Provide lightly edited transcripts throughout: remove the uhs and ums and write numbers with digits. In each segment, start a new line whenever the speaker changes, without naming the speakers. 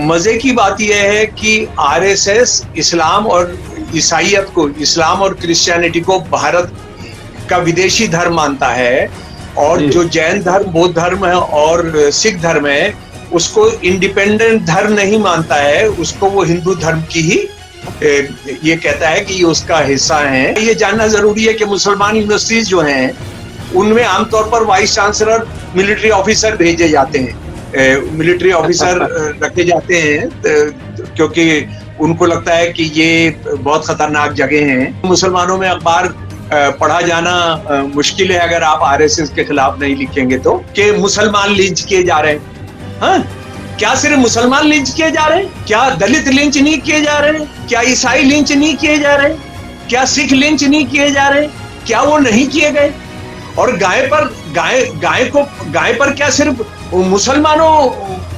मजे की बात यह है कि आरएसएस इस्लाम और ईसाइयत को, इस्लाम और क्रिश्चियनिटी को भारत का विदेशी धर्म मानता है, और जो जैन धर्म, बौद्ध धर्म है और सिख धर्म है, उसको इंडिपेंडेंट धर्म नहीं मानता है, उसको वो हिंदू धर्म की ही ये कहता है कि ये उसका हिस्सा है। ये जानना जरूरी है कि मुसलमान यूनिवर्सिटीज जो हैं उनमें आमतौर पर वाइस चांसलर मिलिट्री ऑफिसर भेजे जाते हैं, मिलिट्री ऑफिसर रखे जाते हैं, क्योंकि उनको लगता है कि ये बहुत खतरनाक जगह हैं। मुसलमानों में अखबार पढ़ा जाना मुश्किल है अगर आप आरएसएस के खिलाफ नहीं लिखेंगे तो, कि मुसलमान लिंच किए जा रहे हैं। हाँ, क्या सिर्फ मुसलमान लिंच किए जा रहे हैं? क्या दलित लिंच नहीं किए जा रहे हैं? क्या ईसाई लिंच नहीं किए जा रहे? क्या सिख लिंच नहीं किए जा रहे? क्या वो नहीं किए गए? और गाय पर क्या सिर्फ मुसलमानों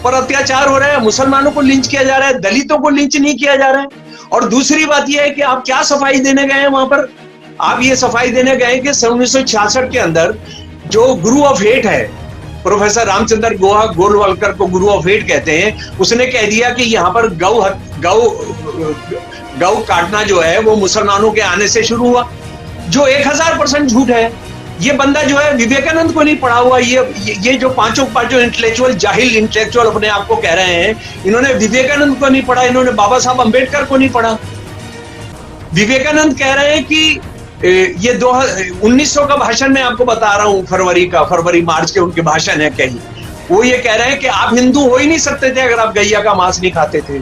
पर अत्याचार हो रहा है? मुसलमानों को लिंच किया जा रहा है, दलितों को लिंच नहीं किया जा रहा है। और दूसरी बात यह है कि आप क्या सफाई देने गए हैं वहां पर? आप ये सफाई देने गए कि 1966 के अंदर जो गुरु ऑफ हेट है, प्रोफेसर रामचंद्र गोलवलकर को गुरु ऑफ हेट कहते हैं, उसने कह दिया कि यहाँ पर गौ काटना जो है वो मुसलमानों के आने से शुरू हुआ, जो 1000% झूठ है। ये बंदा जो है विवेकानंद को नहीं पढ़ा हुआ। ये जो पांचों इंटेलेक्चुअल, जाहिल इंटेलेक्चुअल अपने आप को कह रहे हैं, इन्होंने विवेकानंद को नहीं पढ़ा, इन्होंने बाबा साहब अंबेडकर को नहीं पढ़ा। विवेकानंद कह रहे हैं कि ये 1900 का भाषण मैं आपको बता रहा हूं, फरवरी मार्च के उनके भाषण है कहीं, वो ये कह रहे हैं कि आप हिंदू हो ही नहीं सकते थे अगर आप गैया का मांस नहीं खाते थे।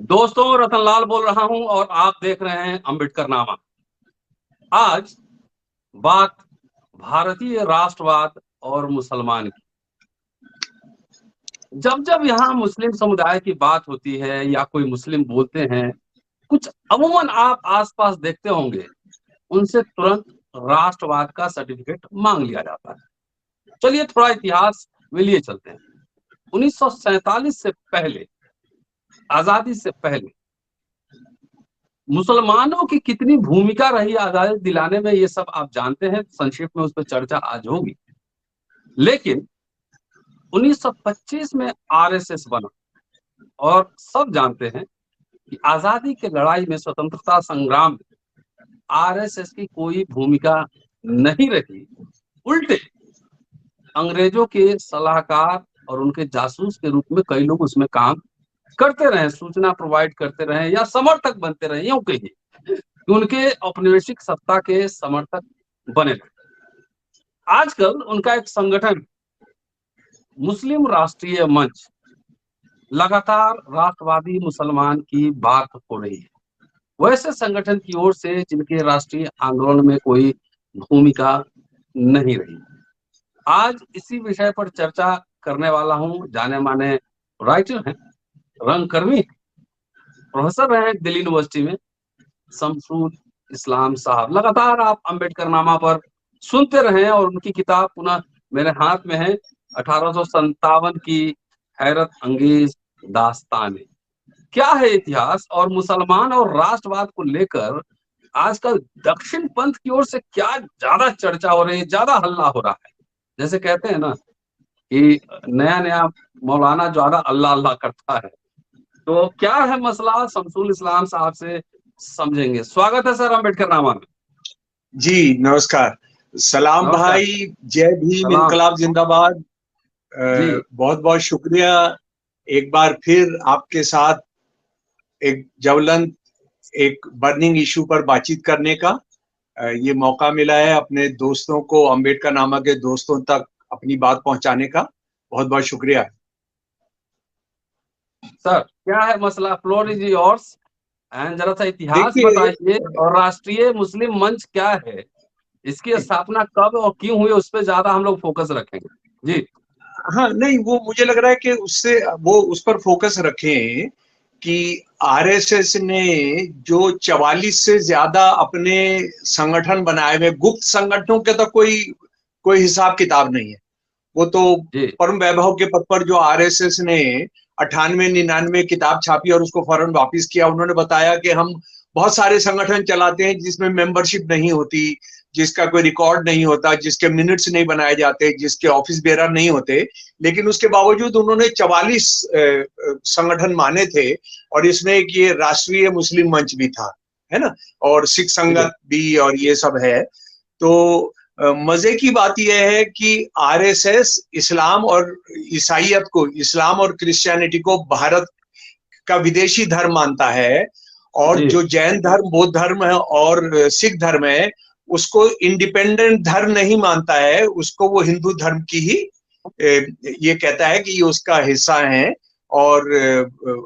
दोस्तों, रतनलाल बोल रहा हूं और आप देख रहे हैं अम्बेडकरनामा। आज बात भारतीय राष्ट्रवाद और मुसलमान की। जब जब यहाँ मुस्लिम समुदाय की बात होती है या कोई मुस्लिम बोलते हैं, कुछ अमूमन आप आसपास देखते होंगे, उनसे तुरंत राष्ट्रवाद का सर्टिफिकेट मांग लिया जाता है। चलिए थोड़ा इतिहास में लिए चलते हैं। 1947 से पहले, आजादी से पहले मुसलमानों की कितनी भूमिका रही आजादी दिलाने में, ये सब आप जानते हैं। संक्षिप्त में उस पर चर्चा आज होगी। लेकिन 1925 में आरएसएस बना और सब जानते हैं कि आजादी की लड़ाई में, स्वतंत्रता संग्राम में आरएसएस की कोई भूमिका नहीं रही। उल्टे अंग्रेजों के सलाहकार और उनके जासूस के रूप में कई लोग उसमें काम करते रहे, सूचना प्रोवाइड करते रहे या समर्थक बनते रहे, यूं कहिए उनके औपनिवेशिक सत्ता के समर्थक बने रहे। आजकल उनका एक संगठन मुस्लिम राष्ट्रीय मंच लगातार राष्ट्रवादी मुसलमान की बात हो रही है, वैसे संगठन की ओर से जिनके राष्ट्रीय आंदोलन में कोई भूमिका नहीं रही। आज इसी विषय पर चर्चा करने वाला हूं। जाने माने राइटर हैं, रंगकर्मी, प्रोफेसर रहे दिल्ली यूनिवर्सिटी में, शमसुल इस्लाम साहब। लगातार आप अम्बेडकरनामा पर सुनते रहे और उनकी किताब पुनः मेरे हाथ में है, 1857 की हैरत अंगेज दास्तानें। क्या है इतिहास और मुसलमान और राष्ट्रवाद को लेकर आजकल दक्षिण पंथ की ओर से क्या ज्यादा चर्चा हो रही है, ज्यादा हल्ला हो रहा है। जैसे कहते हैं ना कि नया नया मौलाना ज्यादा अल्लाह अल्लाह करता है। तो क्या है मसला, शमसुल इस्लाम साहब से समझेंगे। स्वागत है सर अम्बेडकरनामा में।
जी नमस्कार, सलाम
नमस्कार।
भाई, जय भीम,
सलाम
इनकलाब जिंदाबाद।
जी।
बहुत बहुत शुक्रिया एक बार फिर आपके साथ एक ज्वलंत, एक बर्निंग इशू पर बातचीत करने का ये मौका मिला है, अपने दोस्तों को, अम्बेडकरनामा के दोस्तों तक अपनी बात पहुंचाने का। बहुत बहुत शुक्रिया।
सर क्या है मसला, फ्लोर इज योर्स। एंड जरा सा इतिहास
देखिए,
बताइए और राष्ट्रीय मुस्लिम मंच क्या है, इसकी स्थापना कब और क्यों हुई, उस पर ज्यादा हम लोग फोकस रखेंगे। जी
हाँ, नहीं, वो मुझे लग रहा है कि उससे वो उस पर फोकस रखें कि आरएसएस ने जो 44 से ज्यादा अपने संगठन बनाए हुए, गुप्त संगठनों के तो कोई हिसाब किताब नहीं है, वो तो
जी
परम वैभव के पद पर जो आरएसएस ने 98-99 किताब छापी और उसको फौरन वापस किया। उन्होंने बताया कि हम बहुत सारे संगठन चलाते हैं जिसमें मेंबरशिप नहीं होती, जिसका कोई रिकॉर्ड नहीं होता, जिसके मिनट्स नहीं बनाए जाते, जिसके ऑफिस बेरर नहीं होते, लेकिन उसके बावजूद उन्होंने 44 संगठन माने थे और इसमें एक ये राष्ट्रीय मुस्लिम मंच भी था, है ना, और सिख
जी
संगत भी और ये सब है। तो मजे की बात यह है कि आरएसएस इस्लाम और ईसाइयत को, इस्लाम और क्रिश्चियनिटी को भारत का विदेशी धर्म मानता है, और
जी
जो जैन धर्म, बौद्ध धर्म है और सिख धर्म है, उसको इंडिपेंडेंट धर्म नहीं मानता है, उसको वो हिंदू धर्म की ही ये कहता है कि ये उसका हिस्सा है। और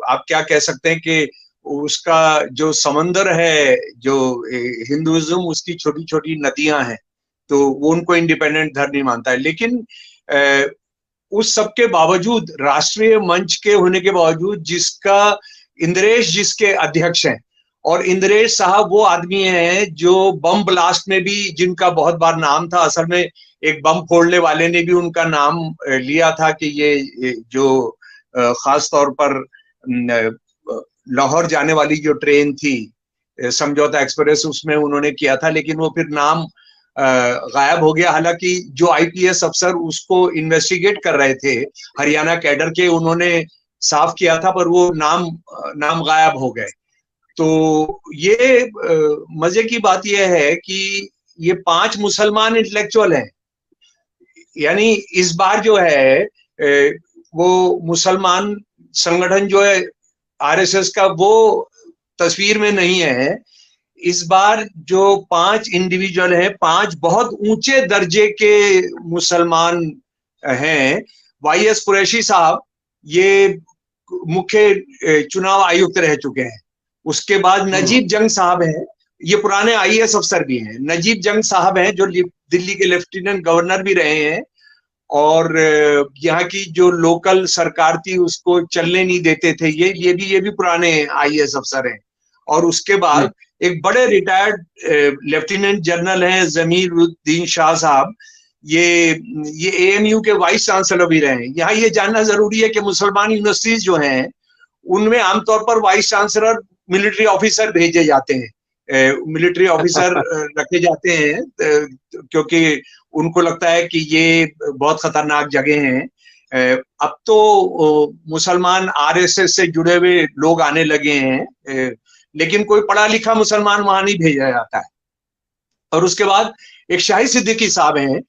आप क्या कह सकते हैं कि उसका जो समंदर है, जो हिंदुइज्म, उसकी छोटी छोटी नदियां हैं, तो वो उनको इंडिपेंडेंट धर्म नहीं मानता है। लेकिन उस सब के बावजूद, राष्ट्रीय मंच के होने के बावजूद, जिसका इंद्रेश जिसके अध्यक्ष हैं, और इंद्रेश साहब वो आदमी हैं जो बम ब्लास्ट में भी, जिनका बहुत बार नाम था, असल में एक बम फोड़ने वाले ने भी उनका नाम लिया था कि ये जो खास तौर पर लाहौर जाने वाली जो ट्रेन थी, समझौता एक्सप्रेस, उसमें उन्होंने किया था, लेकिन वो फिर नाम गायब हो गया। हालांकि जो आईपीएस अफसर उसको इन्वेस्टिगेट कर रहे थे, हरियाणा कैडर के, उन्होंने साफ किया था, पर वो नाम गायब हो गए। तो ये मजे की बात यह है कि ये 5 मुसलमान इंटेलेक्चुअल हैं। यानी इस बार जो है वो मुसलमान संगठन जो है आरएसएस का, वो तस्वीर में नहीं है। इस बार जो 5 इंडिविजुअल हैं, 5 बहुत ऊंचे दर्जे के मुसलमान हैं। वाईएस कुरैशी साहब ये मुख्य चुनाव आयुक्त रह चुके हैं। उसके बाद नजीब जंग साहब हैं, ये पुराने आईएएस अफसर भी हैं। नजीब जंग साहब हैं जो दिल्ली के लेफ्टिनेंट गवर्नर भी रहे हैं, और यहाँ की जो लोकल सरकार थी उसको चलने नहीं देते थे। ये भी पुराने आईएएस अफसर हैं। और उसके
जी
बाद एक बड़े रिटायर्ड लेफ्टिनेंट जनरल हैं जमीरुद्दीन शाह साहब, ये एएमयू के वाइस चांसलर भी रहे हैं। यहाँ ये जानना जरूरी है कि मुसलमान यूनिवर्सिटीज जो हैं उनमें आमतौर पर वाइस चांसलर मिलिट्री ऑफिसर भेजे जाते हैं, मिलिट्री ऑफिसर रखे जाते हैं, क्योंकि उनको लगता है कि ये बहुत खतरनाक जगह हैं। अब तो मुसलमान आरएसएस से जुड़े हुए लोग आने लगे हैं, लेकिन कोई पढ़ा लिखा मुसलमान वहां नहीं भेजा जाता है। और उसके बाद एक शाहिद सिद्दीकी साहब हैं,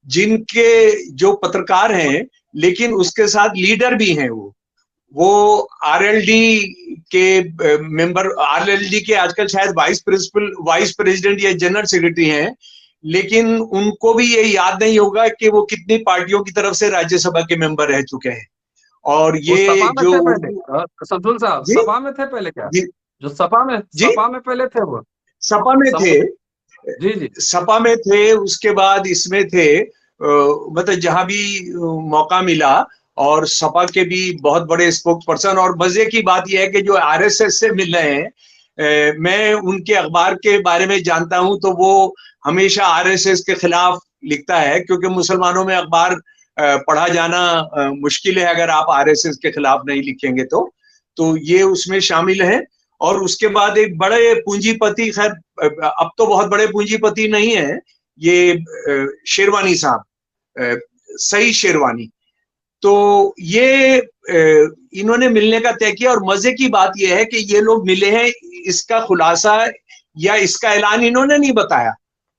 जिनके जो पत्रकार हैं, लेकिन उसके साथ लीडर भी हैं। वो आरएलडी के मेंबर, आरएलडी के आजकल शायद वाइस प्रेसिडेंट या जनरल सेक्रेटरी हैं, लेकिन उनको भी ये याद नहीं होगा कि वो कितनी पार्टियों की तरफ से राज्यसभा के मेंबर रह चुके हैं। और
वो
ये
सपा में
जो
थे पहले,
उर्दू,
शमसुल साहब
जी
सपा में थे पहले क्या?
जी
जो
जी,
सपा में पहले थे वो,
सपा में थे,
समुद्र। जी जी
सपा में थे, उसके बाद इसमें थे, मतलब जहां भी मौका मिला। और सपा के भी बहुत बड़े स्पोक्स पर्सन। और मजे की बात यह है कि जो आरएसएस से मिल रहे हैं, मैं उनके अखबार के बारे में जानता हूं, तो वो हमेशा आरएसएस के खिलाफ लिखता है, क्योंकि मुसलमानों में अखबार पढ़ा जाना मुश्किल है अगर आप आरएसएस के खिलाफ नहीं लिखेंगे तो ये उसमें शामिल है। और उसके बाद एक बड़े पूंजीपति, खैर अब तो बहुत बड़े पूंजीपति नहीं है, ये शेरवानी साहब, सही शेरवानी। तो ये इन्होंने मिलने का तय किया। और मजे की बात यह है कि ये लोग मिले हैं, इसका खुलासा या इसका ऐलान इन्होंने नहीं बताया।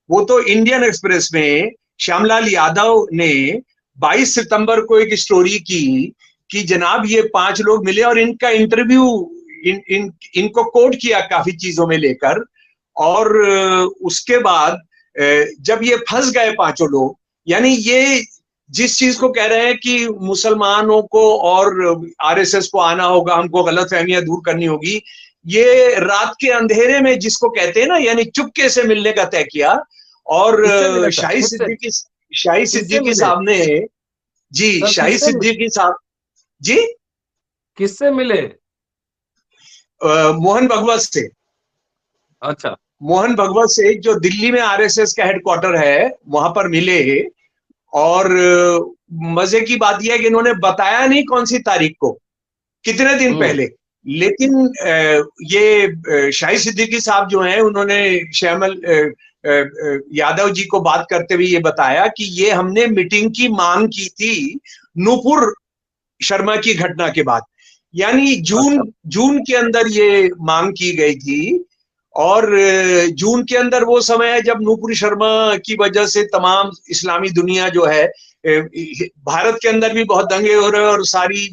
वो तो इंडियन एक्सप्रेस में श्यामलाल यादव ने 22 सितंबर को एक स्टोरी की कि जनाब ये 5 लोग मिले और इनका इंटरव्यू, इनको कोट किया काफी चीजों में लेकर। और उसके बाद जब ये फंस गए 5 लोग, यानी ये जिस चीज को कह रहे हैं कि मुसलमानों को और आरएसएस को आना होगा, हमको गलतफहमियां दूर करनी होगी, ये रात के अंधेरे में जिसको कहते हैं ना, यानी चुपके से मिलने का तय किया। और
किससे मिले सर?
शाहिद
किससे
सिद्दीकी
मिले
साहब ने, जी
सर?
शाहिद सिद्दीकी साहब, जी
किससे मिले?
मोहन भगवत से,
अच्छा।
मोहन भगवत से, जो दिल्ली में आरएसएस का हेडक्वार्टर है, वहां पर मिले। और मजे की बात यह है कि इन्होंने बताया नहीं कौन सी तारीख को, कितने दिन पहले। लेकिन ये शाहिद सिद्दीकी साहब जो हैं, उन्होंने श्यामल यादव जी को बात करते हुए ये बताया कि ये हमने मीटिंग की मांग की थी नूपुर शर्मा की घटना के बाद, यानी जून के अंदर ये मांग की गई थी। और जून के अंदर वो समय है जब नूपुर शर्मा की वजह से तमाम इस्लामी दुनिया जो है, भारत के अंदर भी बहुत दंगे हो रहे हैं, और सारी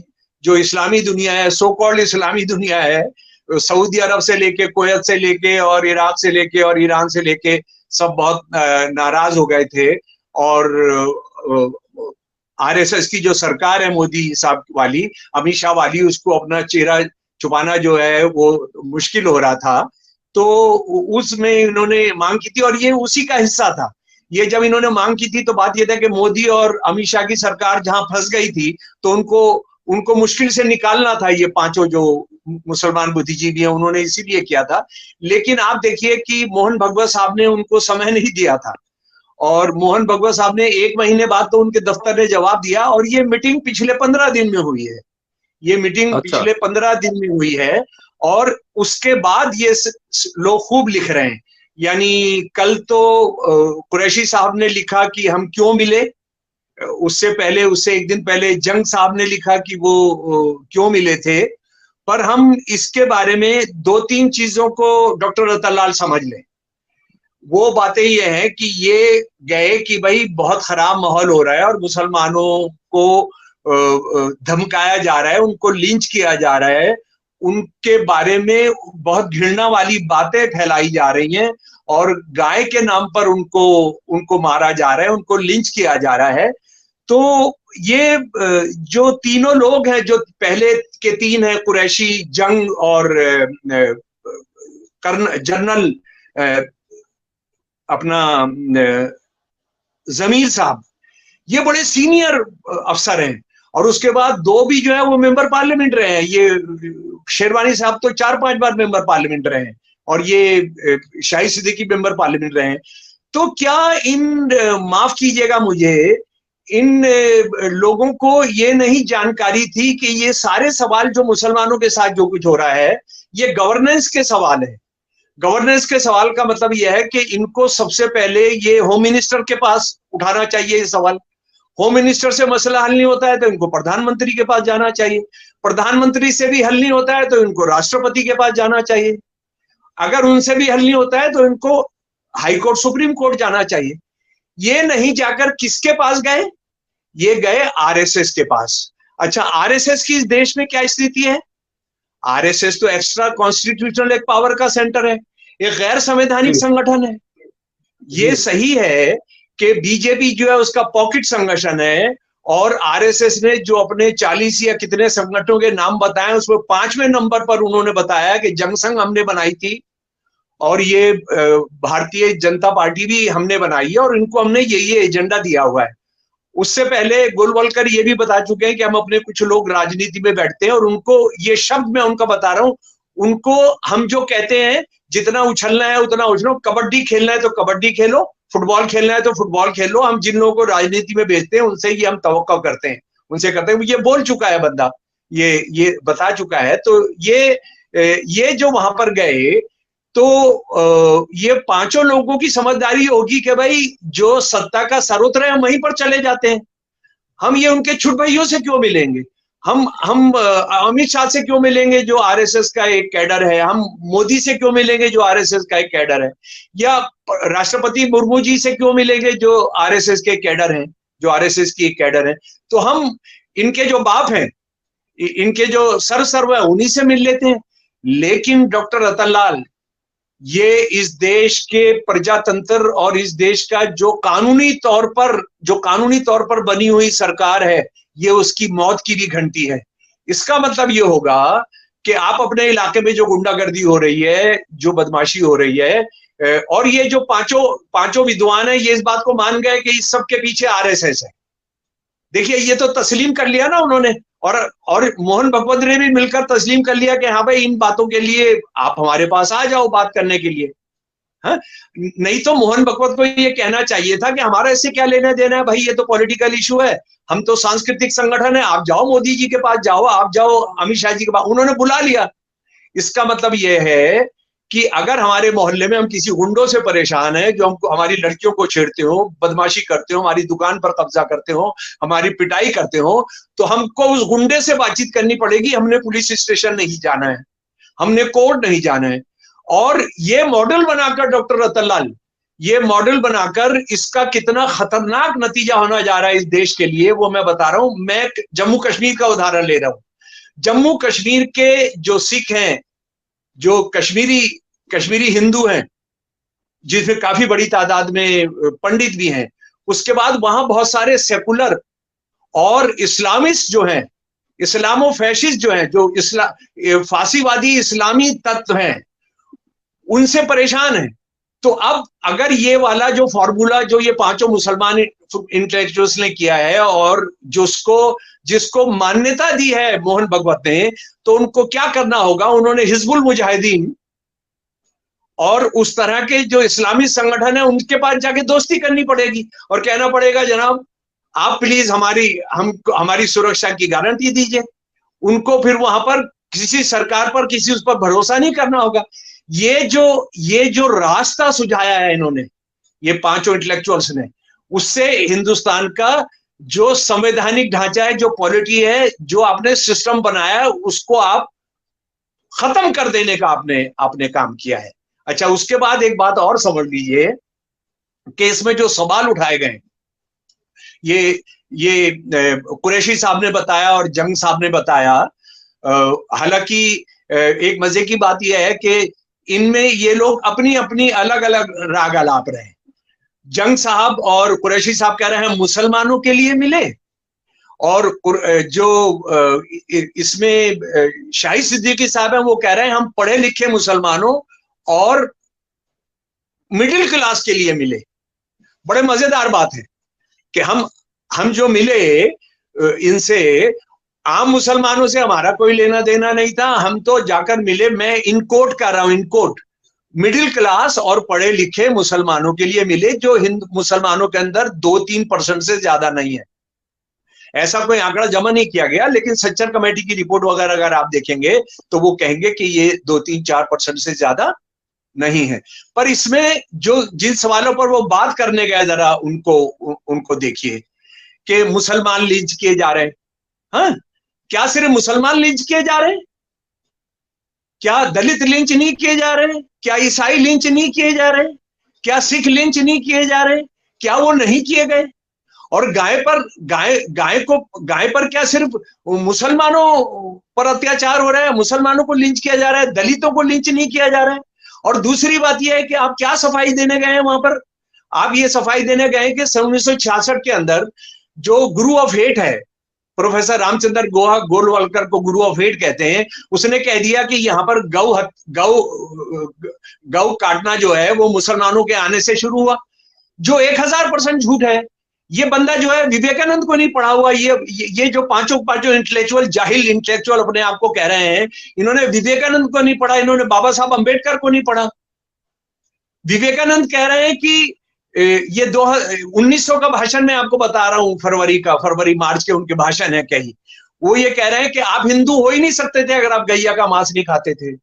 जो इस्लामी दुनिया है, सो कॉल्ड इस्लामी दुनिया है, सऊदी अरब से लेके, कुवैत से लेके, और इराक से लेके, और ईरान से लेके, सब बहुत नाराज हो गए थे। और आरएसएस की जो सरकार है मोदी साहब वाली, अमित शाह वाली, उसको अपना चेहरा छुपाना जो है वो मुश्किल हो रहा था। तो उसमें इन्होंने मांग की थी, और ये उसी का हिस्सा था। ये जब इन्होंने मांग की थी तो बात ये था कि मोदी और अमित शाह की सरकार जहां फंस गई थी, तो उनको मुश्किल से निकालना था। ये पांचों जो मुसलमान बुद्धिजीवी हैं, उन्होंने इसीलिए किया था। लेकिन आप देखिए कि मोहन भगवत साहब ने उनको समय नहीं दिया था, और मोहन भगवत साहब ने 1 महीने बाद तो उनके दफ्तर ने जवाब दिया, और ये मीटिंग पिछले 15 दिन में हुई है। ये मीटिंग पिछले 15 दिन में हुई है, और उसके बाद ये लोग खूब लिख रहे हैं। यानी कल तो कुरैशी साहब ने लिखा कि हम क्यों मिले, उससे पहले, उससे एक दिन पहले जंग साहब ने लिखा कि वो क्यों मिले थे। पर हम इसके बारे में 2-3 चीजों को डॉक्टर रतनलाल समझ लें। वो बातें ये हैं कि ये गए कि भाई बहुत खराब माहौल हो रहा है, और मुसलमानों को धमकाया जा रहा है, उनको लिंच किया जा रहा है, उनके बारे में बहुत घृणा वाली बातें फैलाई जा रही हैं, और गाय के नाम पर उनको मारा जा रहा है, उनको लिंच किया जा रहा है। तो ये जो तीनों लोग हैं, जो पहले के 3 हैं, कुरैशी, जंग और जनरल अपना जमीर साहब, ये बड़े सीनियर अफसर हैं। और उसके बाद 2 भी जो है वो मेंबर पार्लियामेंट रहे हैं। ये शेरवानी साहब तो 4-5 बार मेंबर पार्लियामेंट रहे हैं, और ये शाहिद सिद्दीकी मेंबर पार्लियामेंट रहे हैं। तो क्या माफ कीजिएगा मुझे, इन लोगों को ये नहीं जानकारी थी कि ये सारे सवाल जो मुसलमानों के साथ जो कुछ हो रहा है, ये गवर्नेंस के सवाल है। गवर्नेंस के सवाल का मतलब यह है कि इनको सबसे पहले ये होम मिनिस्टर के पास उठाना चाहिए ये सवाल। होम मिनिस्टर से मसला हल नहीं होता है तो इनको प्रधानमंत्री के पास जाना चाहिए। प्रधानमंत्री से भी हल नहीं होता है तो इनको राष्ट्रपति के पास जाना चाहिए। अगर उनसे भी हल नहीं होता है तो इनको हाईकोर्ट, सुप्रीम कोर्ट जाना चाहिए। ये नहीं जाकर किसके पास गए? ये गए आरएसएस के पास। अच्छा, आरएसएस की इस देश में क्या स्थिति है? आरएसएस तो एक्स्ट्रा कॉन्स्टिट्यूशनल एक पावर का सेंटर है, एक गैर संवैधानिक संगठन है। ये सही है कि बीजेपी जो है उसका पॉकेट संगठन है, और आरएसएस ने जो अपने 40 या कितने संगठनों के नाम बताए, उसमें 5वें नंबर पर उन्होंने बताया कि जनसंघ हमने बनाई थी, और ये भारतीय जनता पार्टी भी हमने बनाई है, और इनको हमने ये एजेंडा दिया हुआ है। उससे पहले गोलवलकर ये भी बता चुके हैं कि हम अपने कुछ लोग राजनीति में बैठते हैं, और उनको ये शब्द मैं उनका बता रहा हूं, उनको हम जो कहते हैं जितना उछलना है उतना उछलो, कबड्डी खेलना है तो कबड्डी खेलो, फुटबॉल खेलना है तो फुटबॉल खेलो। हम जिन लोगों को राजनीति में भेजते हैं उनसे ये हम तवक्को करते हैं, उनसे करते हैं। ये बोल चुका है बंदा, ये बता चुका है। तो ये जो वहां पर गए, तो ये 5 लोगों की समझदारी होगी कि भाई जो सत्ता का सर्वोत्तम है हम वहीं पर चले जाते हैं। हम ये उनके छुट भइयों से क्यों मिलेंगे? हम अमित शाह से क्यों मिलेंगे जो आरएसएस का एक कैडर है? हम मोदी से क्यों मिलेंगे जो आरएसएस का एक कैडर है? या राष्ट्रपति मुर्मू जी से क्यों मिलेंगे जो आरएसएस के कैडर हैं, जो आरएसएस की एक कैडर है? तो हम इनके जो बाप हैं, इनके जो सर्व है, उन्हीं से मिल लेते हैं। लेकिन डॉक्टर रतनलाल, ये इस देश के प्रजातंत्र और इस देश का जो कानूनी तौर पर बनी हुई सरकार है, ये उसकी मौत की भी घंटी है। इसका मतलब ये होगा कि आप अपने इलाके में जो गुंडागर्दी हो रही है, जो बदमाशी हो रही है, और ये जो पांचों विद्वान है, ये इस बात को मान गए कि इस सब के पीछे आरएसएस है। देखिए, ये तो तस्लीम कर लिया ना उन्होंने, और मोहन भगवत ने भी मिलकर तस्लीम कर लिया कि हाँ भाई, इन बातों के लिए आप हमारे पास आ जाओ बात करने के लिए, हाँ, नहीं तो मोहन भगवत को ये कहना चाहिए था कि हमारा इससे क्या लेना देना है भाई, ये तो पॉलिटिकल इशू है, हम तो सांस्कृतिक संगठन है, आप जाओ मोदी जी के पास जाओ, आप जाओ अमित शाह जी के पास। उन्होंने बुला लिया। इसका मतलब ये है कि अगर हमारे मोहल्ले में हम किसी गुंडों से परेशान है, जो हमको हमारी लड़कियों को छेड़ते हो, बदमाशी करते हो, हमारी दुकान पर कब्जा करते हो, हमारी पिटाई करते हो, तो हमको उस गुंडे से बातचीत करनी पड़ेगी। हमने पुलिस स्टेशन नहीं जाना है, हमने कोर्ट नहीं जाना है। और ये मॉडल बनाकर डॉक्टर रतनलाल, ये मॉडल बनाकर इसका कितना खतरनाक नतीजा होना जा रहा है इस देश के लिए, वो मैं बता रहा हूं। मैं जम्मू कश्मीर का उदाहरण ले रहा हूं। जम्मू कश्मीर के जो सिख हैं, जो कश्मीरी हिंदू हैं, जिसमें काफी बड़ी तादाद में पंडित भी हैं, उसके बाद वहां बहुत सारे सेकुलर और इस्लामिस्ट जो हैं, इस्लामो फैशिस्ट जो हैं, जो फांसीवादी इस्लामी तत्व हैं, उनसे परेशान है। तो अब अगर ये वाला जो फॉर्मूला जो ये पांचों मुसलमान इंटेलेक्चुअल्स ने किया है और जिसको मान्यता दी है मोहन भगवत ने, तो उनको क्या करना होगा? उन्होंने हिजबुल मुजाहिदीन और उस तरह के जो इस्लामी संगठन है उनके पास जाके दोस्ती करनी पड़ेगी और कहना पड़ेगा जनाब आप प्लीज हमारी सुरक्षा की गारंटी दीजिए। उनको फिर वहां पर किसी सरकार पर, किसी उस पर भरोसा नहीं करना होगा। ये जो रास्ता सुझाया है इन्होंने, ये पांचों इंटेलेक्चुअल्स ने, उससे हिंदुस्तान का जो संवैधानिक ढांचा है, जो पॉलिटी है, जो आपने सिस्टम बनाया है, उसको आप खत्म कर देने का आपने काम किया है। अच्छा, उसके बाद एक बात और समझ लीजिए कि इसमें जो सवाल उठाए गए, ये कुरैशी साहब ने बताया और जंग साहब ने बताया। हालांकि एक मजे की बात यह है कि इनमें ये लोग अपनी अपनी अलग अलग राग अलाप रहे हैं। जंग साहब और कुरैशी साहब कह रहे हैं मुसलमानों के लिए मिले, और जो इसमें शाही सिद्दीकी साहब हैं वो कह रहे हैं हम पढ़े लिखे मुसलमानों और मिडिल क्लास के लिए मिले। बड़े मजेदार बात है कि हम जो मिले इनसे, आम मुसलमानों से हमारा कोई लेना देना नहीं था, हम तो जाकर मिले, मैं इन कोट कर रहा हूं, इन कोट, मिडिल क्लास और पढ़े लिखे मुसलमानों के लिए मिले, जो हिंदू मुसलमानों के अंदर 2-3% से ज्यादा नहीं है। ऐसा कोई आंकड़ा जमा नहीं किया गया, लेकिन सच्चर कमेटी की रिपोर्ट वगैरह अगर आप देखेंगे तो वो कहेंगे कि ये 2-3-4% से ज्यादा नहीं है। पर इसमें जो जिन सवालों पर वो बात करने गया, जरा उनको देखिए कि मुसलमान लिंच किए जा रहे हैं। हाँ, क्या सिर्फ मुसलमान लिंच किए जा रहे हैं? क्या दलित लिंच नहीं किए जा रहे? क्या ईसाई लिंच नहीं किए जा रहे? क्या सिख लिंच नहीं किए जा रहे? क्या वो नहीं किए गए? और गाय पर क्या सिर्फ मुसलमानों पर अत्याचार हो रहा है, मुसलमानों को लिंच किया जा रहा है, दलितों को लिंच नहीं किया जा रहा है? और दूसरी बात यह है कि आप क्या सफाई देने गए हैं वहां पर? आप ये सफाई देने गए कि 1966 के अंदर जो गुरु ऑफ हेट है, प्रोफेसर रामचंद्र गोलवलकर को गुरु ऑफ हेट कहते हैं, उसने कह दिया कि यहाँ पर गौ काटना जो है वो मुसलमानों के आने से शुरू हुआ, जो 1000% झूठ है। ये बंदा जो है विवेकानंद को नहीं पढ़ा हुआ। ये जो पांचों इंटेलेक्चुअल, जाहिल इंटेलेक्चुअल अपने आप को कह रहे हैं, इन्होंने विवेकानंद को नहीं पढ़ा, इन्होंने बाबा साहब अंबेडकर को नहीं पढ़ा। विवेकानंद कह रहे हैं कि ये 1900 का भाषण मैं आपको बता रहा हूं, फरवरी मार्च के उनके भाषण है कई। वो ये कह रहे हैं कि आप हिंदू हो ही नहीं सकते थे अगर आप गैया का मांस नहीं खाते थे,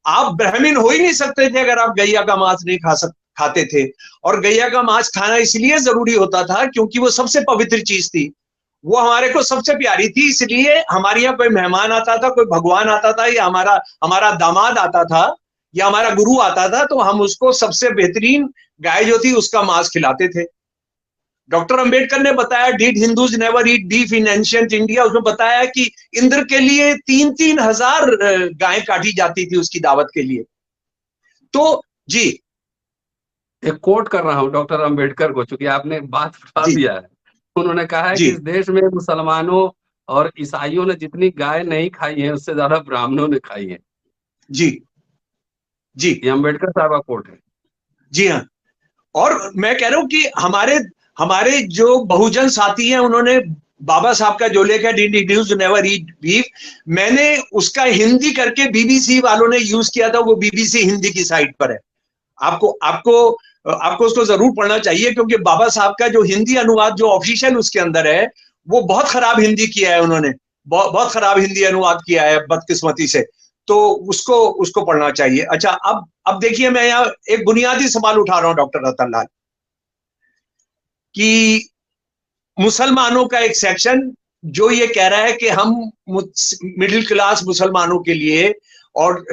आप ब्राह्मण हो ही नहीं सकते थे अगर आप गैया का मांस नहीं खाते थे। और गैया का मांस खाना इसलिए जरूरी होता था क्योंकि वो सबसे पवित्र चीज थी, वो हमारे को सबसे प्यारी थी। इसलिए हमारे यहाँ कोई मेहमान आता था, कोई भगवान आता था, या हमारा दामाद आता था, या हमारा गुरु आता था, तो हम उसको सबसे बेहतरीन गाय जो थी उसका मांस खिलाते थे। डॉक्टर अंबेडकर ने बताया did Hindus never eat beef in ancient India, उसमें बताया कि इंद्र के लिए 3-3 हजार गायें काटी जाती थी उसकी दावत के लिए। तो जी,
एक कोट कर रहा हूं डॉक्टर अंबेडकर को, चूंकि आपने बात उठा दिया है। उन्होंने कहा है कि इस देश में मुसलमानों और ईसाइयों ने जितनी गाय नहीं खाई है उससे ज्यादा ब्राह्मणों ने खाई है।
जी जी,
ये अंबेडकर साहब का कोट है।
जी हाँ। और मैं कह रहा हूं कि हमारे जो बहुजन साथी हैं, उन्होंने बाबा साहब का जो लेखा did Hindus never eat beef, मैंने उसका हिंदी करके बीबीसी वालों ने यूज किया था, वो बीबीसी हिंदी की साइट पर है, आपको आपको आपको उसको जरूर पढ़ना चाहिए, क्योंकि बाबा साहब का जो हिंदी अनुवाद जो ऑफिशियल उसके अंदर है, वो बहुत खराब हिंदी किया है उन्होंने, बहुत खराब हिंदी अनुवाद किया है बदकिस्मती से। तो उसको उसको पढ़ना चाहिए। अच्छा, अब देखिए, मैं यहाँ एक बुनियादी सवाल उठा रहा हूं डॉक्टर रतनलाल, कि मुसलमानों का एक सेक्शन जो ये कह रहा है कि हम मिडिल क्लास मुसलमानों के लिए, और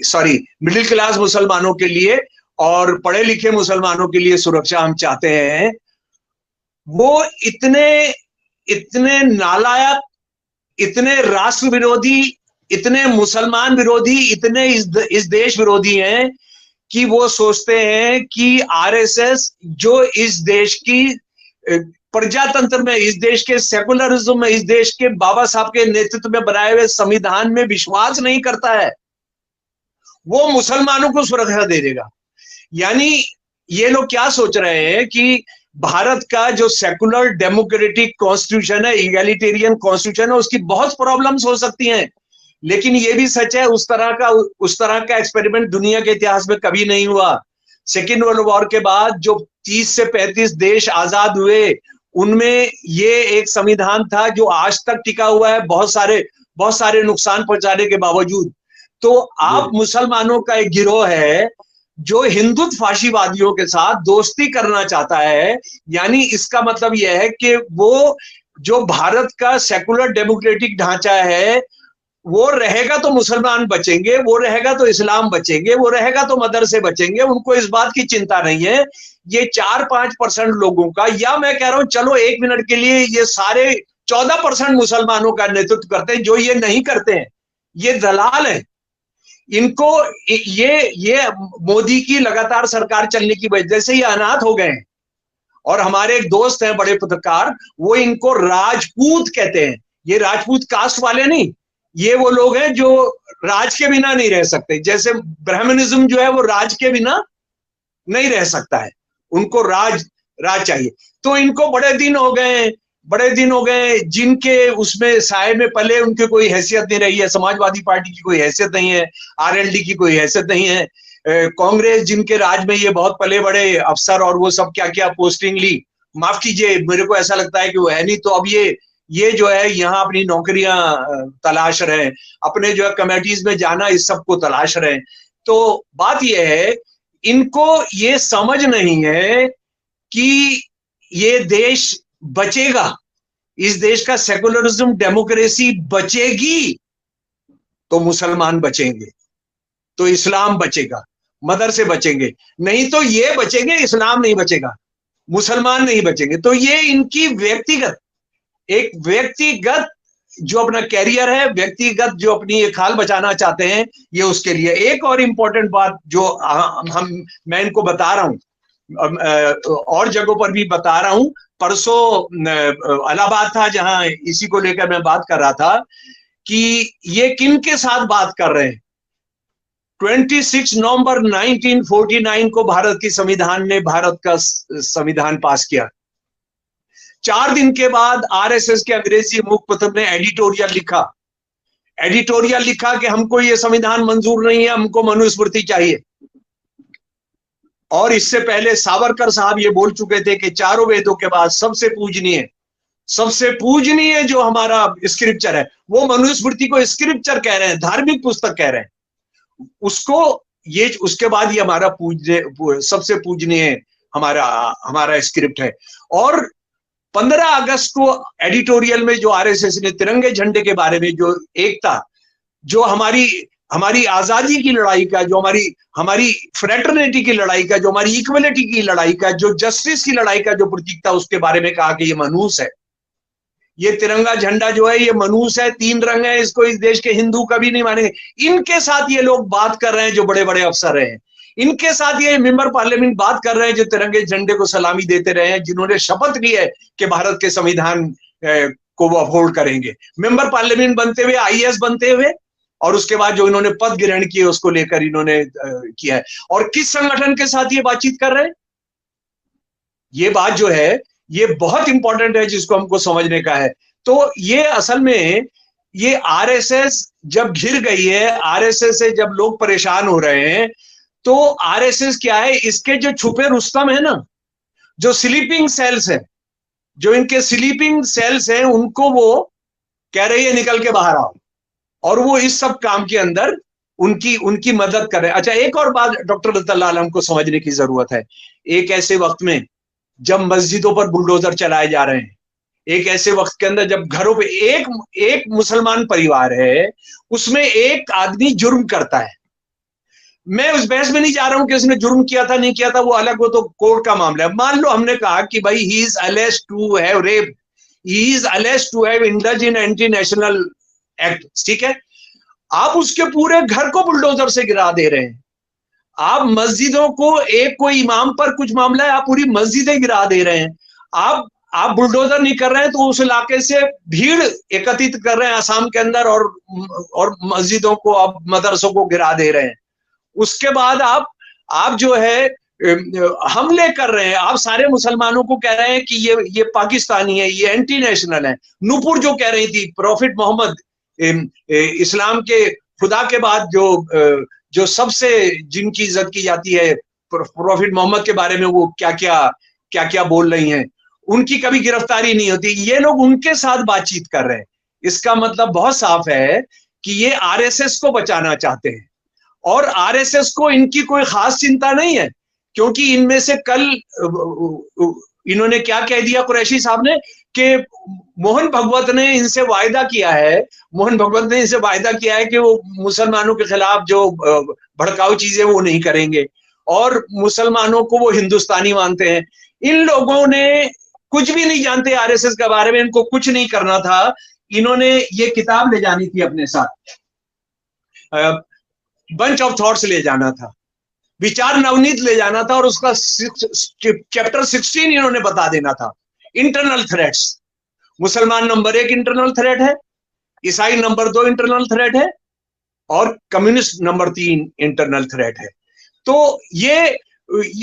सॉरी, मिडिल क्लास मुसलमानों के लिए और पढ़े लिखे मुसलमानों के लिए सुरक्षा हम चाहते हैं, वो इतने इतने नालायक, इतने राष्ट्र विरोधी, इतने मुसलमान विरोधी, इतने इस देश विरोधी हैं कि वो सोचते हैं कि आरएसएस जो इस देश की प्रजातंत्र में, इस देश के सेकुलरिज्म में, इस देश के बाबा साहब के नेतृत्व में बनाए हुए संविधान में विश्वास नहीं करता है, वो मुसलमानों को सुरक्षा दे देगा। यानी ये लोग क्या सोच रहे हैं कि भारत का जो सेकुलर डेमोक्रेटिक कॉन्स्टिट्यूशन है, इगैलिटेरियन कॉन्स्टिट्यूशन है, उसकी बहुत प्रॉब्लम्स हो सकती हैं, लेकिन ये भी सच है उस तरह का एक्सपेरिमेंट दुनिया के इतिहास में कभी नहीं हुआ। सेकेंड वर्ल्ड वॉर के बाद जो 30 से 35 देश आजाद हुए, उनमें ये एक संविधान था जो आज तक टिका हुआ है, बहुत सारे नुकसान पहुंचाने के बावजूद। तो आप मुसलमानों का एक गिरोह है जो हिंदुत्व फाशीवादियों के साथ दोस्ती करना चाहता है। यानी इसका मतलब यह है कि वो जो भारत का सेकुलर डेमोक्रेटिक ढांचा है, वो रहेगा तो मुसलमान बचेंगे, वो रहेगा तो इस्लाम बचेंगे, वो रहेगा तो मदरसे बचेंगे, उनको इस बात की चिंता नहीं है। ये 4-5% लोगों का, या मैं कह रहा हूं चलो 1 मिनट के लिए ये सारे 14% मुसलमानों का नेतृत्व करते हैं, जो ये नहीं करते हैं, ये दलाल है। इनको ये मोदी की लगातार सरकार चलने की वजह से ये अनाथ हो गए हैं। और हमारे एक दोस्त हैं बड़े पत्रकार, वो इनको राजपूत कहते हैं। ये राजपूत कास्ट वाले नहीं, ये वो लोग हैं जो राज के बिना नहीं रह सकते। जैसे ब्राह्मणिज्म जो है वो राज के बिना नहीं रह सकता है, उनको राज राज चाहिए। तो इनको बड़े दिन हो गए जिनके उसमें साय में पले, उनकी कोई हैसियत नहीं रही है, समाजवादी पार्टी की कोई हैसियत नहीं है, आरएलडी की कोई हैसियत नहीं है, कांग्रेस जिनके राज में ये बहुत पले बड़े अफसर और वो सब क्या क्या पोस्टिंग ली, माफ कीजिए मेरे को ऐसा लगता है कि वो है नहीं। तो अब ये जो है यहाँ अपनी नौकरियां तलाश रहे हैं, अपने जो है कमेटीज में जाना, इस सब को तलाश रहे हैं। तो बात यह है, इनको ये समझ नहीं है कि ये देश बचेगा, इस देश का सेकुलरिज्म डेमोक्रेसी बचेगी तो मुसलमान बचेंगे, तो इस्लाम बचेगा, मदरसे बचेंगे, नहीं तो ये बचेंगे, इस्लाम नहीं बचेगा, मुसलमान नहीं बचेंगे। तो ये इनकी व्यक्तिगत जो अपना कैरियर है, व्यक्तिगत जो अपनी एक हाल बचाना चाहते हैं, ये उसके लिए। एक और इंपॉर्टेंट बात जो मैं इनको बता रहा हूं, और जगहों पर भी बता रहा हूं, परसों इलाहाबाद था जहां इसी को लेकर मैं बात कर रहा था कि ये किन के साथ बात कर रहे हैं। 26 नवंबर 1949 को भारत की संविधान ने भारत का संविधान पास किया। 4 दिन के बाद आरएसएस के अंग्रेजी मुखपत्र ने एडिटोरियल लिखा कि हमको ये संविधान मंजूर नहीं है, हमको मनुस्मृति चाहिए। और इससे पहले सावरकर साहब ये बोल चुके थे कि चारों वेदों के बाद सबसे पूजनीय जो हमारा स्क्रिप्चर है, वो मनुस्मृति को स्क्रिप्चर कह रहे हैं, धार्मिक पुस्तक कह रहे हैं उसको। ये उसके बाद ये हमारा सबसे पूजनीय हमारा स्क्रिप्ट है। और 15 अगस्त को एडिटोरियल में जो आरएसएस ने तिरंगे झंडे के बारे में जो एकता, जो हमारी आजादी की लड़ाई का, जो हमारी फ्रेटर्निटी की लड़ाई का, जो हमारी इक्वलिटी की लड़ाई का, जो जस्टिस की लड़ाई का जो प्रतीक था, उसके बारे में कहा कि ये मनहूस है। ये तिरंगा झंडा जो है ये मनहूस है, 3 रंग है, इसको इस देश के हिंदू कभी नहीं मानेंगे। इनके साथ ये लोग बात कर रहे हैं जो बड़े बड़े अफसर हैं, इनके साथ ये मेंबर पार्लियामेंट बात कर रहे हैं जो तिरंगे झंडे को सलामी देते रहे हैं, जिन्होंने शपथ ली है कि भारत के संविधान को वो अपहोल्ड करेंगे। मेंबर पार्लियामेंट बनते हुए, आईएएस बनते हुए, और उसके बाद जो इन्होंने पद ग्रहण किए उसको लेकर इन्होंने किया है। और किस संगठन के साथ ये बातचीत कर रहे हैं, ये बात जो है ये बहुत इंपॉर्टेंट है, जिसको हमको समझने का है। तो ये असल में ये आरएसएस जब घिर गई है, आरएसएस से जब लोग परेशान हो रहे हैं, तो आरएसएस क्या है, इसके जो छुपे रुस्तम है ना, जो स्लीपिंग सेल्स है, जो इनके स्लीपिंग सेल्स हैं, उनको वो कह रही है निकल के बाहर आओ, और वो इस सब काम के अंदर उनकी उनकी मदद कर रहे हैं। अच्छा, एक और बात डॉक्टर दलाल हमको समझने की जरूरत है। एक ऐसे वक्त में जब मस्जिदों पर बुलडोजर चलाए जा रहे हैं, एक ऐसे वक्त के अंदर जब घरों पे एक एक मुसलमान परिवार है, उसमें एक आदमी जुर्म करता है, मैं उस बहस में नहीं जा रहा हूं कि उसने जुर्म किया था नहीं किया था, वो अलग, वो तो कोर्ट का मामला है। मान लो हमने कहा कि भाई he is alleged to have rape, he is alleged to have indulge in anti national act, ठीक है। आप उसके पूरे घर को बुलडोजर से गिरा दे रहे हैं। आप मस्जिदों को, एक कोई इमाम पर कुछ मामला है, आप पूरी मस्जिदें गिरा दे रहे हैं। आप बुलडोजर नहीं कर रहे हैं तो उस इलाके से भीड़ एकत्रित कर रहे हैं आसाम के अंदर, और मस्जिदों को, आप मदरसों को गिरा दे रहे हैं। उसके बाद आप जो है हमले कर रहे हैं, आप सारे मुसलमानों को कह रहे हैं कि ये पाकिस्तानी है, ये एंटी नेशनल है। नूपुर जो कह रही थी प्रॉफिट मोहम्मद, इस्लाम के खुदा के बाद जो सबसे जिनकी इज्जत की जाती है, प्रॉफिट मोहम्मद के बारे में वो क्या क्या बोल रही हैं, उनकी कभी गिरफ्तारी नहीं होती। ये लोग उनके साथ बातचीत कर रहे हैं। इसका मतलब बहुत साफ है कि ये आरएसएस को बचाना चाहते हैं, और आरएसएस को इनकी कोई खास चिंता नहीं है, क्योंकि इनमें से कल इन्होंने क्या कह दिया कुरैशी साहब ने, कि मोहन भगवत ने इनसे वायदा किया है, मोहन भगवत ने इनसे वायदा किया है कि वो मुसलमानों के खिलाफ जो भड़काऊ चीजें वो नहीं करेंगे, और मुसलमानों को वो हिंदुस्तानी मानते हैं। इन लोगों ने कुछ भी नहीं जानते आरएसएस के बारे में, इनको कुछ नहीं करना था। इन्होंने ये किताब ले जानी थी अपने साथ, बंच ऑफ थॉट्स ले जाना था, विचार नवनीत ले जाना था, और उसका चैप्टर 16 इन्होंने बता देना था। इंटरनल थ्रेट्स, मुसलमान नंबर 1 इंटरनल थ्रेट है, ईसाई नंबर 2 इंटरनल थ्रेट है, और कम्युनिस्ट नंबर 3 इंटरनल थ्रेट है। तो ये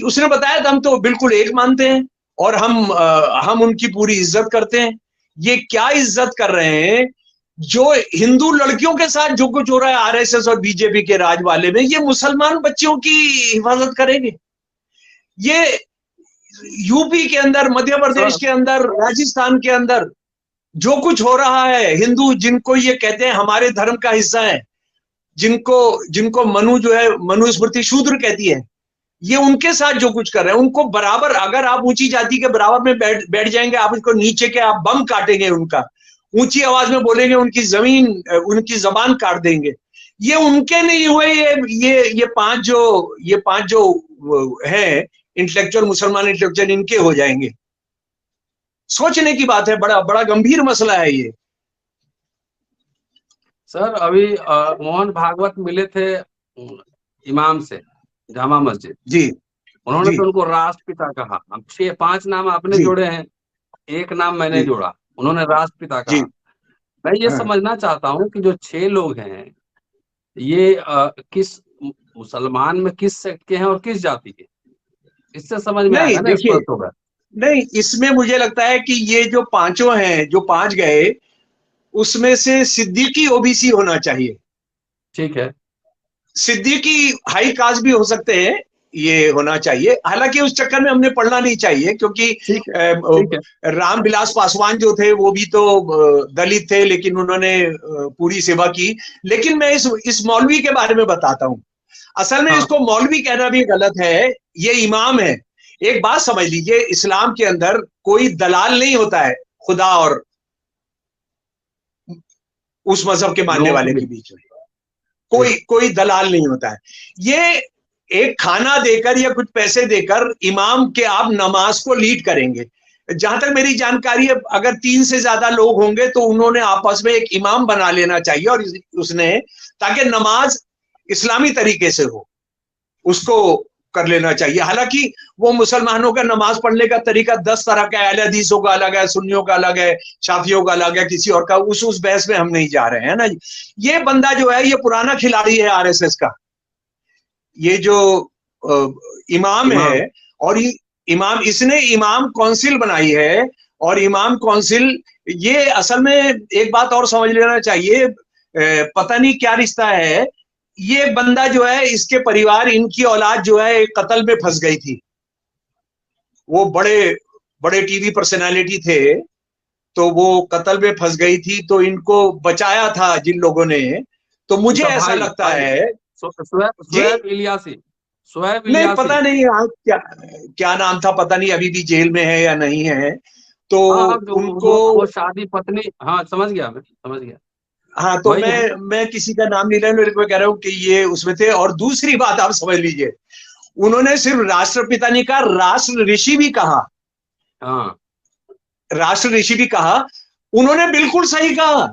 उसने बताया था, हम तो बिल्कुल एक मानते हैं, और हम उनकी पूरी इज्जत करते हैं। ये क्या इज्जत कर रहे हैं, जो हिंदू लड़कियों के साथ जो कुछ हो रहा है आरएसएस और बीजेपी के राज वाले में, ये मुसलमान बच्चियों की हिफाजत करेंगे। ये यूपी के अंदर, मध्य प्रदेश के अंदर, राजस्थान के अंदर जो कुछ हो रहा है, हिंदू जिनको ये कहते हैं हमारे धर्म का हिस्सा है, जिनको जिनको मनु जो है, मनुस्मृति शूद्र कहती है, ये उनके साथ जो कुछ कर रहे हैं, उनको बराबर, अगर आप ऊंची जाति के बराबर में बैठ जाएंगे, आप इसको नीचे के आप बम काटेंगे उनका, ऊंची आवाज में बोलेंगे, उनकी जमीन, उनकी जबान काट देंगे। ये उनके नहीं हुए, ये पांच जो है इंटेलेक्चुअल, मुसलमान इंटेलेक्चुअल, इनके हो जाएंगे। सोचने की बात है, बड़ा बड़ा गंभीर मसला है ये।
सर अभी मोहन भागवत मिले थे इमाम से जामा मस्जिद,
जी
उन्होंने
जी
तो उनको राष्ट्रपिता कहा। अब 6-5 नाम आपने
जी
जोड़े हैं, एक नाम मैंने
जी
जोड़ा, उन्होंने राष्ट्रपिता
जी।
कहा। मैं ये
हाँ।
समझना चाहता हूँ कि जो 6 लोग हैं, ये किस मुसलमान में किस सेक्ट के हैं और किस जाति के, इससे समझ में
नहीं
आएगा ना
देखिए,
स्पष्ट होगा।
नहीं, इसमें मुझे लगता है कि ये जो पांचों हैं, जो 5 गए, उसमें से सिद्दीकी ओबीसी होना चाहिए।
ठीक है,
सिद्दीकी हाई कास्ट भी हो सकते हैं, ये होना चाहिए। हालांकि उस चक्कर में हमने पढ़ना नहीं चाहिए, क्योंकि
ठीक है, ठीक है।
रामविलास पासवान जो थे वो भी तो दलित थे, लेकिन उन्होंने पूरी सेवा की। लेकिन मैं इस मौलवी के बारे में बताता हूँ। असल में
हाँ,
इसको मौलवी कहना भी गलत है, ये इमाम है। एक बात समझ लीजिए, इस्लाम के अंदर कोई दलाल नहीं होता है खुदा और उस मजहब के मानने
लोगों के
वाले के
बीच।
बीच में। कोई कोई दलाल नहीं होता है। ये एक खाना देकर या कुछ पैसे देकर इमाम के आप नमाज को लीड करेंगे। जहां तक मेरी जानकारी है, अगर 3 से ज्यादा लोग होंगे तो उन्होंने आपस में एक इमाम बना लेना चाहिए, और उसने, ताकि नमाज इस्लामी तरीके से हो, उसको कर लेना चाहिए। हालांकि वो मुसलमानों का नमाज पढ़ने का तरीका 10 तरह का है, अहले हदीसों का अलग है, सुन्नियों का अलग है, शाफियों का अलग है, किसी और का, उस बहस में हम नहीं जा रहे हैं ना। ये बंदा जो है, ये पुराना खिलाड़ी है आरएसएस का। ये जो इमाम
इमाम।
है, और ये इमाम, इसने इमाम काउंसिल बनाई है, और इमाम काउंसिल, ये असल में एक बात और समझ लेना चाहिए, पता नहीं क्या रिश्ता है, ये बंदा जो है, इसके परिवार, इनकी औलाद जो है कत्ल में फंस गई थी। वो बड़े बड़े टीवी पर्सनालिटी थे, तो वो कत्ल में फंस गई थी, तो इनको बचाया था जिन लोगों ने। तो मुझे
उनका
ऐसा
भाई
लगता
भाई
है जी,
शोएब इलियासी, शोएब
नहीं
इलियासी।
पता नहीं क्या क्या नाम था, पता नहीं अभी भी जेल में है या नहीं है। तो
हाँ हाँ, जो
उनको,
वो शादी पत्नी, हाँ समझ गया, मैं समझ गया,
हाँ, तो
वही है।
मैं किसी का नाम नहीं ले रहा हूं, मैं कह रहा हूँ कि ये उसमें थे। और दूसरी बात आप समझ लीजिए, उन्होंने सिर्फ राष्ट्रपिता नहीं कहा, राष्ट्र ऋषि भी कहा।
हाँ
राष्ट्र ऋषि भी कहा, उन्होंने बिल्कुल सही कहा।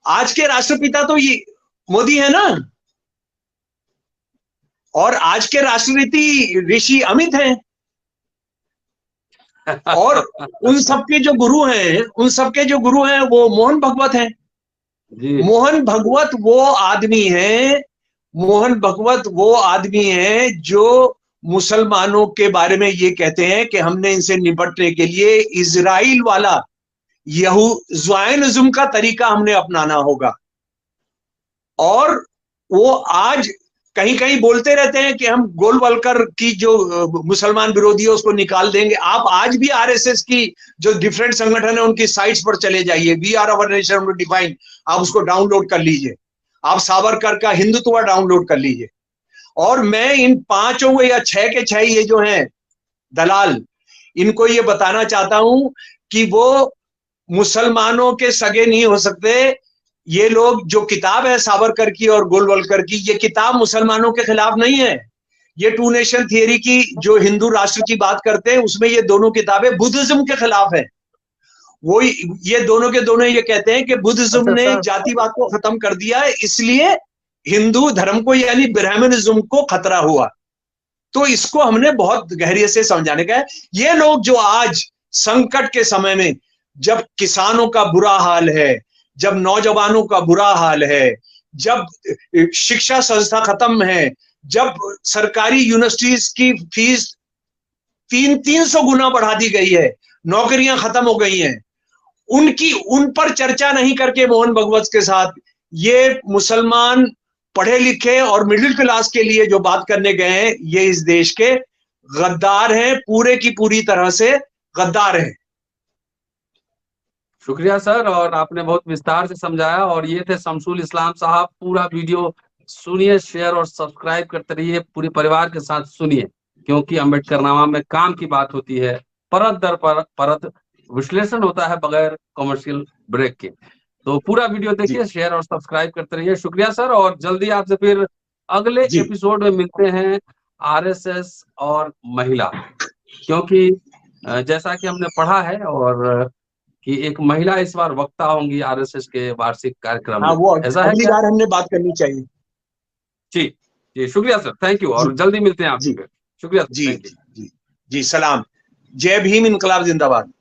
आज के राष्ट्रपिता तो ये मोदी है ना, और आज के राष्ट्रनीति ऋषि अमित हैं। और उन सबके जो गुरु हैं, उन सबके जो गुरु हैं वो मोहन भगवत हैं।
जी।
मोहन भगवत वो आदमी है, मोहन भगवत वो आदमी है जो मुसलमानों के बारे में ये कहते हैं कि हमने इनसे निपटने के लिए इजराइल वाला यहू ज़ायनिज्म का तरीका हमने अपनाना होगा। और वो आज कहीं कहीं बोलते रहते हैं कि हम गोलवलकर की जो मुसलमान विरोधी है उसको निकाल देंगे। आप आज भी आरएसएस की जो डिफरेंट संगठन है उनकी साइट्स पर चले जाइए, we are our nation defined, आप उसको डाउनलोड कर लीजिए। आप सावरकर का हिंदुत्व डाउनलोड कर लीजिए। और मैं इन पांचों या छह के छह ये जो हैं दलाल, इनको ये बताना चाहता हूं कि वो मुसलमानों के सगे नहीं हो सकते। ये लोग, जो किताब है सावरकर की और गोलवलकर की, ये किताब मुसलमानों के खिलाफ नहीं है। ये टू नेशन थियरी की जो हिंदू राष्ट्र की बात करते हैं, उसमें ये दोनों किताबें बुद्धिज्म के खिलाफ है। वो ये दोनों के दोनों ये कहते हैं कि बुद्धिज्म
अच्छा
ने
सर,
जातिवाद को खत्म कर दिया है, इसलिए हिंदू धर्म को यानी ब्राह्मणिज्म को खतरा हुआ। तो इसको हमने बहुत गहराई से समझाने का है। ये लोग जो आज संकट के समय में, जब किसानों का बुरा हाल है, जब नौजवानों का बुरा हाल है, जब शिक्षा संस्था खत्म है, जब सरकारी यूनिवर्सिटीज की फीस 300 गुना बढ़ा दी गई है, नौकरियां खत्म हो गई हैं, उन पर चर्चा नहीं करके मोहन भगवत के साथ ये मुसलमान पढ़े लिखे और मिडिल क्लास के लिए जो बात करने गए हैं, ये इस देश के गद्दार हैं, पूरे की पूरी तरह से गद्दार हैं।
शुक्रिया सर, और आपने बहुत विस्तार से समझाया। और ये थे शमसुल इस्लाम साहब। पूरा वीडियो सुनिए, शेयर और सब्सक्राइब करते रहिए, पूरे परिवार के साथ सुनिए, क्योंकि अम्बेडकरनामा में काम की बात होती है, परत दर परत विश्लेषण होता है बगैर कमर्शियल ब्रेक के। तो पूरा वीडियो
जी
देखिए, शेयर और सब्सक्राइब करते रहिए। शुक्रिया सर, और जल्दी आपसे फिर अगले
जी
एपिसोड में मिलते हैं, आरएसएस और महिला। क्योंकि जैसा कि हमने पढ़ा है, और कि एक महिला इस बार वक्ता होंगी आरएसएस के वार्षिक कार्यक्रम
हाँ,
में,
वो
ऐसा है
अगली
क्या?
बार हमने बात करनी चाहिए।
जी जी, शुक्रिया सर, थैंक यू,
जी
और जल्दी मिलते हैं आपसे
जी
फिर। शुक्रिया सर,
जी
थैंक यू।
जी जी जी, सलाम। जय भीम, इनकलाब जिंदाबाद।